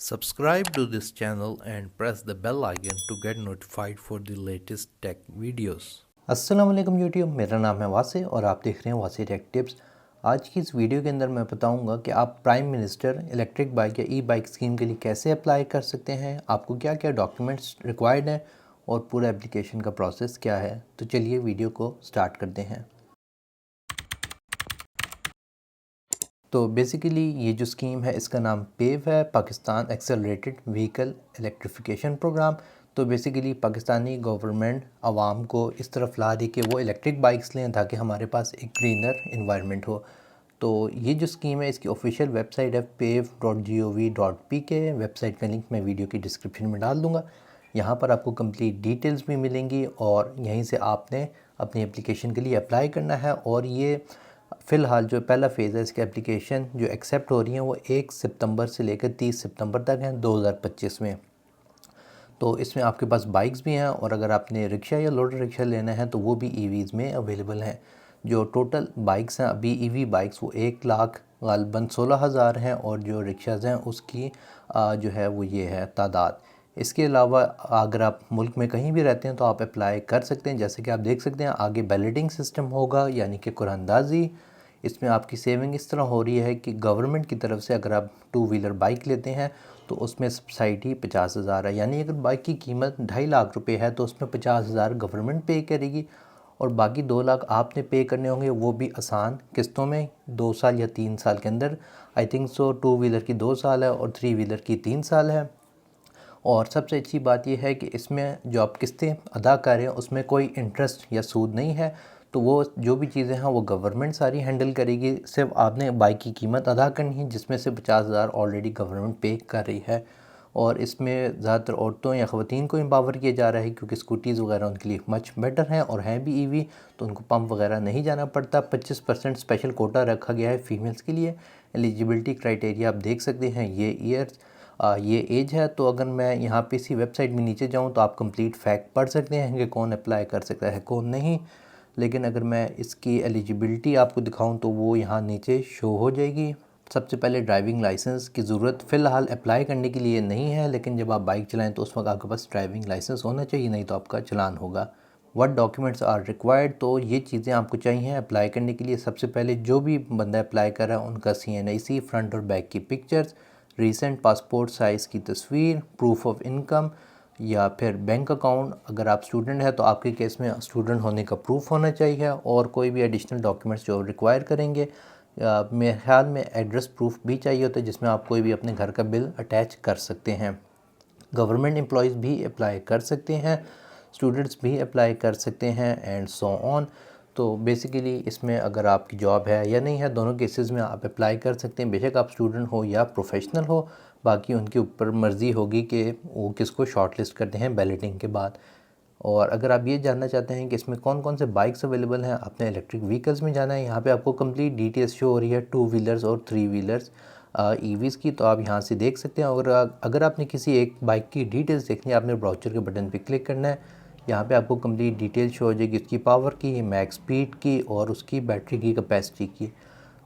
Subscribe to this channel and press the bell icon to get notified for the latest tech videos. अस्सलाम वालेकुम YouTube, मेरा नाम है वासे और आप देख रहे हैं वासे टेक टिप्स। आज की इस वीडियो के अंदर मैं बताऊंगा कि आप प्राइम मिनिस्टर इलेक्ट्रिक बाइक या ई बाइक स्कीम के लिए कैसे अप्लाई कर सकते हैं, आपको क्या क्या डॉक्यूमेंट्स रिक्वायर्ड हैं और पूरा एप्लीकेशन का प्रोसेस क्या है। तो चलिए वीडियो को स्टार्ट करते हैं। तो बेसिकली ये जो स्कीम है इसका नाम पेव है, Pakistan accelerated vehicle electrification program. तो बेसिकली पाकिस्तानी गवर्नमेंट आवाम को इस तरफ ला रही कि वो इलेक्ट्रिक बाइक्स लें ताकि हमारे पास एक ग्रीनर इन्वायरमेंट हो। तो ये जो स्कीम है इसकी ऑफिशियल वेबसाइट है pave.gov.pk। वेबसाइट का लिंक मैं वीडियो की डिस्क्रिप्शन में डाल दूँगा। यहाँ पर आपको कंप्लीट डिटेल्स भी मिलेंगी और यहीं से आपने अपनी एप्लीकेशन के लिए अप्लाई करना है। और ये फ़िलहाल जो पहला फ़ेज़ है इसकी एप्लीकेशन जो एक्सेप्ट हो रही हैं वो 1 सितंबर से लेकर 30 सितंबर तक हैं 2025 में। तो इसमें आपके पास बाइक्स भी हैं और अगर आपने रिक्शा या लोडर रिक्शा लेना है तो वो भी ईवीज़ में अवेलेबल हैं। जो टोटल बाइक्स हैं अभी ईवी बाइक्स वो 1 लाख ग़ालिबन 16,000 हैं और जो रिक्शाज़ हैं उसकी जो है वो ये है तादाद। इसके अलावा अगर आप मुल्क में कहीं भी रहते हैं तो आप अप्लाई कर सकते हैं। जैसे कि आप देख सकते हैं आगे बैलेटिंग सिस्टम होगा यानी कि कुरानंदाज़ी। इसमें आपकी सेविंग इस तरह हो रही है कि गवर्नमेंट की तरफ से अगर आप 2 व्हीलर बाइक लेते हैं तो उसमें सब्सिडी 50,000 है। यानी अगर बाइक की कीमत 2.5 लाख रुपए है तो उसमें 50,000 गवर्नमेंट पे करेगी और बाकी 2 लाख आपने पे करने होंगे, वो भी आसान किस्तों में 2 साल या 3 साल के अंदर। आई थिंक सो 2 व्हीलर की 2 साल है और 3 व्हीलर की 3 साल है। और सबसे अच्छी बात यह है कि इसमें जो आप किस्तें अदा कर रहे हैं उसमें कोई इंटरेस्ट या सूद नहीं है। तो वो जो भी चीज़ें हैं वो गवर्नमेंट सारी हैंडल करेगी, सिर्फ आपने बाइक की कीमत अदा करनी है जिसमें से 50,000 ऑलरेडी गवर्नमेंट पे कर रही है। और इसमें ज़्यादातर औरतों या ख़वातीन को एम्पावर किया जा रहा है क्योंकि स्कूटीज़ वगैरह उनके लिए मच बेटर हैं और हैं भी ईवी, तो उनको पंप वगैरह नहीं जाना पड़ता। 25% स्पेशल कोटा रखा गया है फ़ीमेल्स के लिए। एलिजिबिलिटी क्राइटेरिया आप देख सकते हैं, ये ईयर्स ये एज है। तो अगर मैं यहाँ पे इसी वेबसाइट में नीचे जाऊँ तो आप कंप्लीट फैक्ट पढ़ सकते हैं कि कौन अप्लाई कर सकता है कौन नहीं। लेकिन अगर मैं इसकी एलिजिबिलिटी आपको दिखाऊं तो वो यहाँ नीचे शो हो जाएगी। सबसे पहले ड्राइविंग लाइसेंस की ज़रूरत फ़िलहाल अप्लाई करने के लिए नहीं है, लेकिन जब आप बाइक चलाएं तो उस वक्त आपके पास ड्राइविंग लाइसेंस होना चाहिए, नहीं तो आपका चलान होगा। व्हाट डॉक्यूमेंट्स आर रिक्वायर्ड, तो ये चीज़ें आपको चाहिए अप्लाई करने के लिए। सबसे पहले जो भी बंदा अप्लाई कर रहा है उनका CNIC फ्रंट और बैक की पिक्चर्स, रीसेंट पासपोर्ट साइज़ की तस्वीर, प्रूफ ऑफ इनकम या फिर बैंक अकाउंट। अगर आप स्टूडेंट हैं तो आपके केस में स्टूडेंट होने का प्रूफ होना चाहिए और कोई भी एडिशनल डॉक्यूमेंट्स जो रिक्वायर करेंगे। मेरे ख्याल में एड्रेस प्रूफ भी चाहिए होता है जिसमें आप कोई भी अपने घर का बिल अटैच कर सकते हैं। गवर्नमेंट एम्प्लॉयज़ भी अप्लाई कर सकते हैं, स्टूडेंट्स भी अप्लाई कर सकते हैं एंड सो ऑन। तो बेसिकली इसमें अगर आपकी जॉब है या नहीं है, दोनों केसेस में आप अप्लाई कर सकते हैं, बेशक आप स्टूडेंट हो या प्रोफेशनल हो। बाकी उनके ऊपर मर्ज़ी होगी कि वो किसको शॉर्ट लिस्ट करते हैं बैलेटिंग के बाद। और अगर आप ये जानना चाहते हैं कि इसमें कौन कौन से बाइक्स अवेलेबल हैं, आपने इलेक्ट्रिक व्हीकल्स में जाना है। यहाँ पे आपको कंप्लीट डिटेल्स शो हो रही है 2 व्हीलर्स और 3 व्हीलर्स ईवीज़ की, तो आप यहाँ से देख सकते हैं। और अगर आपने किसी एक बाइक की डिटेल्स देखनी है, आपने ब्राउज़र के बटन पे क्लिक करना है। यहाँ पे आपको कंप्लीट डिटेल शो हो जाएगी उसकी पावर की, मैक्स स्पीड की और उसकी बैटरी की कैपेसिटी की।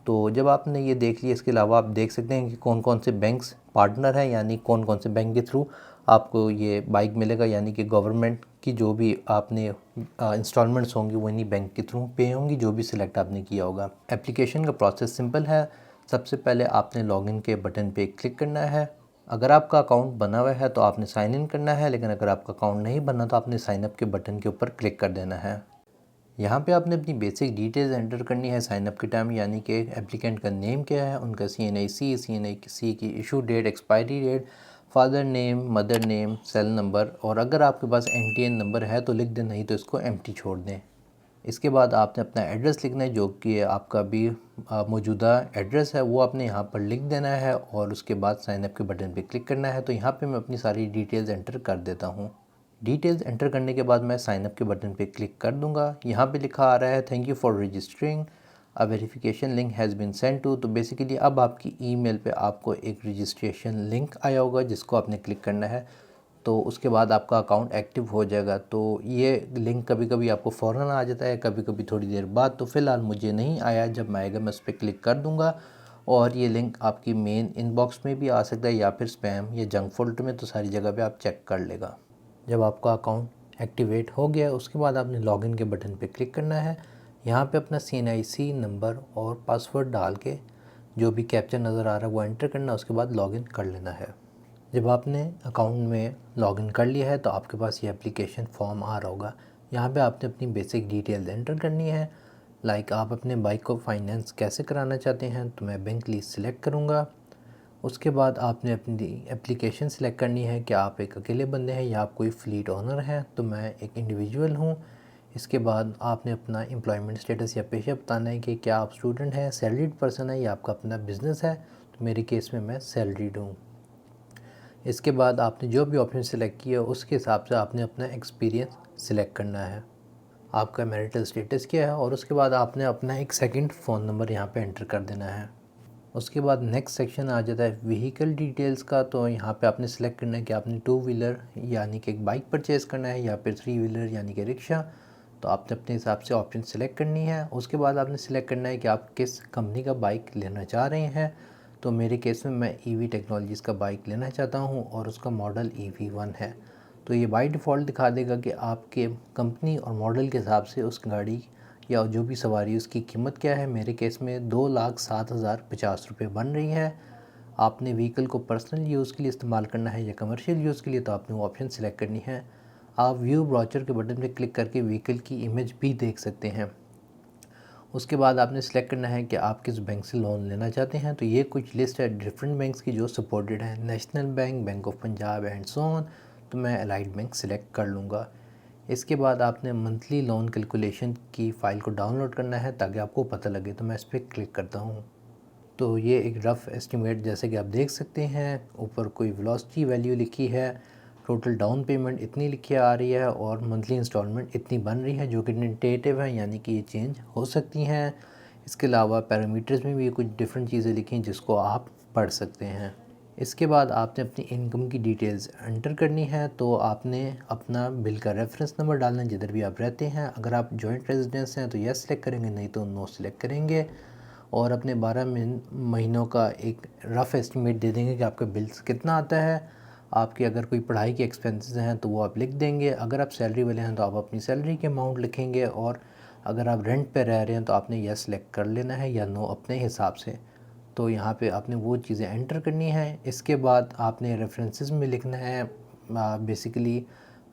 तो जब आपने ये देख लिया, इसके अलावा आप देख सकते हैं कि कौन कौन से बैंक्स पार्टनर हैं, यानी कौन कौन से बैंक के थ्रू आपको ये बाइक मिलेगा। यानी कि गवर्नमेंट की जो भी आपने इंस्टॉलमेंट्स होंगी वो इन्हीं बैंक के थ्रू पे होंगी जो भी सिलेक्ट आपने किया होगा। एप्लीकेशन का प्रोसेस सिंपल है। सबसे पहले आपने लॉगिन के बटन पे क्लिक करना है। अगर आपका अकाउंट बना हुआ है तो आपने साइन इन करना है, लेकिन अगर आपका अकाउंट नहीं बना तो आपने साइन अप के बटन के ऊपर क्लिक कर देना है। यहाँ पे आपने अपनी बेसिक डिटेल्स एंटर करनी है साइन अप के टाइम, यानी कि एप्लीकेंट का नेम क्या है, उनका CNIC की issue date, expiry date, father name, mother name, cell number, और अगर आपके पास NTN नंबर है तो लिख दें, नहीं तो इसको एम्प्टी छोड़ दें। इसके बाद आपने अपना एड्रेस लिखना है जो कि आपका भी मौजूदा एड्रेस है, वो आपने यहाँ पर लिख देना है और उसके बाद साइन अप के बटन पे क्लिक करना है। तो यहाँ पे मैं अपनी सारी डिटेल्स एंटर कर देता हूँ। डिटेल्स एंटर करने के बाद मैं साइन अप के बटन पे क्लिक कर दूंगा। यहाँ पे लिखा आ रहा है thank you for registering, a verification link has been send to. तो बेसिकली अब आपकी ईमेल पे आपको एक रजिस्ट्रेशन लिंक आया होगा जिसको आपने क्लिक करना है, तो उसके बाद आपका अकाउंट एक्टिव हो जाएगा। तो ये लिंक कभी कभी आपको फ़ौरन आ जाता है, कभी कभी थोड़ी देर बाद। तो फ़िलहाल मुझे नहीं आया, जब मैं आएगा मैं उस पर क्लिक कर दूँगा और ये लिंक आपकी मेन इनबॉक्स में भी आ सकता है या फिर स्पैम या जंक फोल्डर में, तो सारी जगह पे आप चेक कर लेगा। जब आपका अकाउंट एक्टिवेट हो गया उसके बाद आपने लॉगिन के बटन पे क्लिक करना है। यहाँ पे अपना CNIC नंबर और पासवर्ड डाल के जो भी कैप्चर नज़र आ रहा है वो एंटर करना, उसके बाद लॉगिन कर लेना है। जब आपने अकाउंट में लॉगिन कर लिया है तो आपके पास ये एप्लीकेशन फॉर्म आ रहा होगा। यहाँ पे आपने अपनी बेसिक डिटेल्स एंटर करनी है, लाइक आप अपने बाइक को फाइनेंस कैसे कराना चाहते हैं, तो मैं बैंक लीज सिलेक्ट करूँगा। उसके बाद आपने अपनी एप्लीकेशन सिलेक्ट करनी है कि आप एक अकेले बंदे हैं या आप कोई फ्लीट ओनर हैं, तो मैं एक इंडिविजुअल हूँ। इसके बाद आपने अपना एम्प्लॉयमेंट स्टेटस या पेशा बताना है कि क्या आप स्टूडेंट हैं, सैलरीड पर्सन है या आपका अपना बिज़नेस है, तो मेरे केस में मैं सैलरीड हूँ। इसके बाद आपने जो भी ऑप्शन सेलेक्ट किया उसके हिसाब से आपने अपना एक्सपीरियंस सिलेक्ट करना है, आपका मैरिटल स्टेटस क्या है, और उसके बाद आपने अपना एक सेकंड फ़ोन नंबर यहाँ पे एंटर कर देना है। उसके बाद नेक्स्ट सेक्शन आ जाता है व्हीकल डिटेल्स का। तो यहाँ पे आपने सेलेक्ट करना है कि आपने 2 व्हीलर यानी कि एक बाइक परचेज़ करना है या फिर 3 व्हीलर यानी कि रिक्शा, तो आपने अपने हिसाब से ऑप्शन सेलेक्ट करनी है। उसके बाद आपने सेलेक्ट करना है कि आप किस कंपनी का बाइक लेना चाह रहे हैं, तो मेरे केस में मैं EV टेक्नोलॉजीज़ का बाइक लेना चाहता हूँ और उसका मॉडल EV1 है। तो ये बाय डिफ़ॉल्ट दिखा देगा कि आपके कंपनी और मॉडल के हिसाब से उस गाड़ी या जो भी सवारी उसकी कीमत क्या है। मेरे केस में 2,07,050 रुपये बन रही है। आपने व्हीकल को पर्सनल यूज़ के लिए इस्तेमाल करना है या कमर्शियल यूज़ के लिए, तो आपने वो ऑप्शन सेलेक्ट करनी है। आप व्यू ब्राउचर के बटन पे क्लिक करके व्हीकल की इमेज भी देख सकते हैं। उसके बाद आपने सेलेक्ट करना है कि आप किस बैंक से लोन लेना चाहते हैं, तो ये कुछ लिस्ट है डिफरेंट बैंक्स की जो सपोर्टेड है, national bank, bank of Punjab and so on. तो मैं एलाइड बैंक सेलेक्ट कर लूँगा। इसके बाद आपने मंथली लोन कैलकुलेशन की फ़ाइल को डाउनलोड करना है ताकि आपको पता लगे, तो मैं इस पर क्लिक करता हूँ। तो ये एक रफ़ एस्टिमेट जैसे कि आप देख सकते हैं, ऊपर कोई वेलोसिटी वैल्यू लिखी है, टोटल डाउन पेमेंट इतनी लिखी आ रही है और मंथली इंस्टॉलमेंट इतनी बन रही है, जो कि टेंटेटिव है यानी कि ये चेंज हो सकती हैं। इसके अलावा पैरामीटर्स में भी कुछ डिफरेंट चीज़ें लिखी हैं जिसको आप पढ़ सकते हैं। इसके बाद आपने अपनी इनकम की डिटेल्स एंटर करनी है, तो आपने अपना बिल का रेफरेंस नंबर डालना है जिधर भी आप रहते हैं। अगर आप जॉइंट रेजिडेंस हैं तो यस सेलेक्ट करेंगे, नहीं तो नो सेलेक्ट करेंगे, और अपने 12 महीनों का एक रफ़ एस्टिमेट दे देंगे कि आपका बिल्स कितना आता है। आपके अगर कोई पढ़ाई के एक्सपेंसेस हैं तो वो आप लिख देंगे। अगर आप सैलरी वाले हैं तो आप अपनी सैलरी के अमाउंट लिखेंगे, और अगर आप रेंट पे रह रहे हैं तो आपने यस सेलेक्ट कर लेना है या नो अपने हिसाब से। तो यहाँ पे आपने वो चीज़ें एंटर करनी है। इसके बाद आपने रेफरेंसेस में लिखना है बेसिकली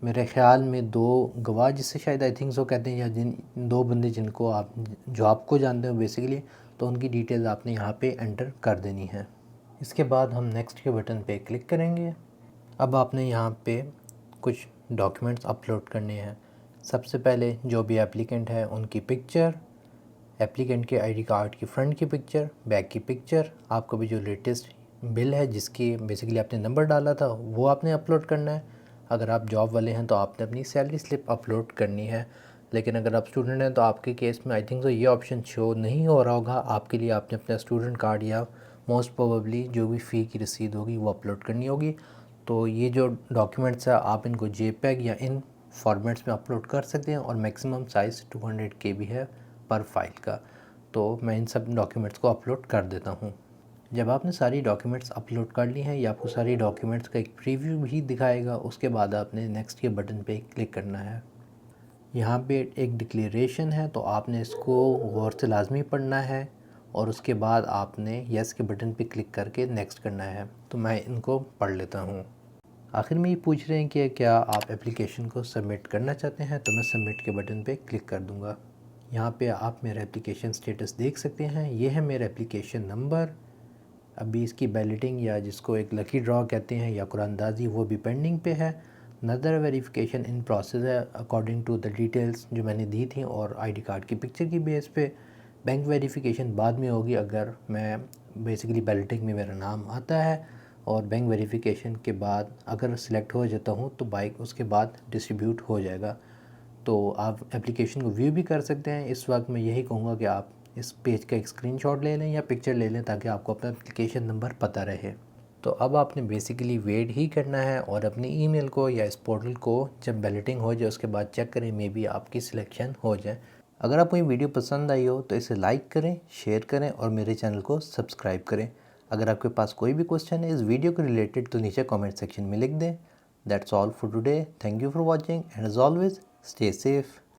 मेरे ख़्याल में 2 गवाह, जिससे शायद आई थिंक सो कहते हैं, या जिन 2 बंदे जिनको आप जो आपको जानते हो बेसिकली, तो उनकी डिटेल्स आपने यहाँ पे एंटर कर देनी है। इसके बाद हम नेक्स्ट के बटन पे क्लिक करेंगे। अब आपने यहाँ पे कुछ डॉक्यूमेंट्स अपलोड करने हैं। सबसे पहले जो भी एप्लीकेंट है उनकी पिक्चर, एप्लीकेंट के आईडी कार्ड की फ्रंट की पिक्चर, बैक की पिक्चर, आपका भी जो लेटेस्ट बिल है जिसकी बेसिकली आपने नंबर डाला था वो आपने अपलोड करना है। अगर आप जॉब वाले हैं तो आपने अपनी सैलरी स्लिप अपलोड करनी है, लेकिन अगर आप स्टूडेंट हैं तो आपके केस में आई थिंक तो ये ऑप्शन शो नहीं हो रहा होगा आपके लिए। आपने अपना स्टूडेंट कार्ड या मोस्ट प्रोबेबली जो भी फ़ी की रसीद होगी वो अपलोड करनी होगी। तो ये जो डॉक्यूमेंट्स है आप इनको JPEG या इन फॉर्मेट्स में अपलोड कर सकते हैं, और मैक्सिमम साइज़ 200 KB है पर फाइल का। तो मैं इन सब डॉक्यूमेंट्स को अपलोड कर देता हूँ। जब आपने सारी डॉक्यूमेंट्स अपलोड कर ली हैं, या आपको सारी डॉक्यूमेंट्स का एक प्रीव्यू भी दिखाएगा, उसके बाद आपने नेक्स्ट के बटन पे क्लिक करना है। यहाँ पे एक डिक्लेरेशन है, तो आपने इसको गौर से लाजमी पढ़ना है, और उसके बाद आपने यस के बटन पे क्लिक करके नेक्स्ट करना है। तो मैं इनको पढ़ लेता हूँ। आखिर में ये पूछ रहे हैं कि क्या आप एप्लीकेशन को सबमिट करना चाहते हैं, तो मैं सबमिट के बटन पे क्लिक कर दूँगा। यहाँ पे आप मेरा एप्लीकेशन स्टेटस देख सकते हैं। ये है मेरा एप्लीकेशन नंबर। अभी इसकी बैलेटिंग या जिसको एक लकी ड्रॉ कहते हैं या कुरानदाजी, वो भी पेंडिंग पे है। नदर वेरिफिकेशन इन प्रोसेस है अकॉर्डिंग टू द डिटेल्स जो मैंने दी थी और आईडी कार्ड की पिक्चर की बेस पे। बैंक वेरिफिकेशन बाद में होगी, अगर मैं बेसिकली बैलेटिंग में मेरा नाम आता है, और बैंक वेरिफिकेशन के बाद अगर सिलेक्ट हो जाता हूँ तो बाइक उसके बाद डिस्ट्रीब्यूट हो जाएगा। तो आप एप्लीकेशन को व्यू भी कर सकते हैं। इस वक्त मैं यही कहूँगा कि आप इस पेज का एक स्क्रीनशॉट ले लें या पिक्चर ले लें ताकि आपको अपना एप्लीकेशन नंबर पता रहे। तो अब आपने बेसिकली वेट ही करना है और अपनी ईमेल को या इस पोर्टल को जब बैलेटिंग हो जाए उसके बाद चेक करें, मे बी आपकी सिलेक्शन हो जाए। अगर आपको ये वीडियो पसंद आई हो तो इसे लाइक करें, शेयर करें और मेरे चैनल को सब्सक्राइब करें। अगर आपके पास कोई भी क्वेश्चन है इस वीडियो के रिलेटेड तो नीचे कमेंट सेक्शन में लिख दें। That's all for today. Thank you for watching and as always stay safe.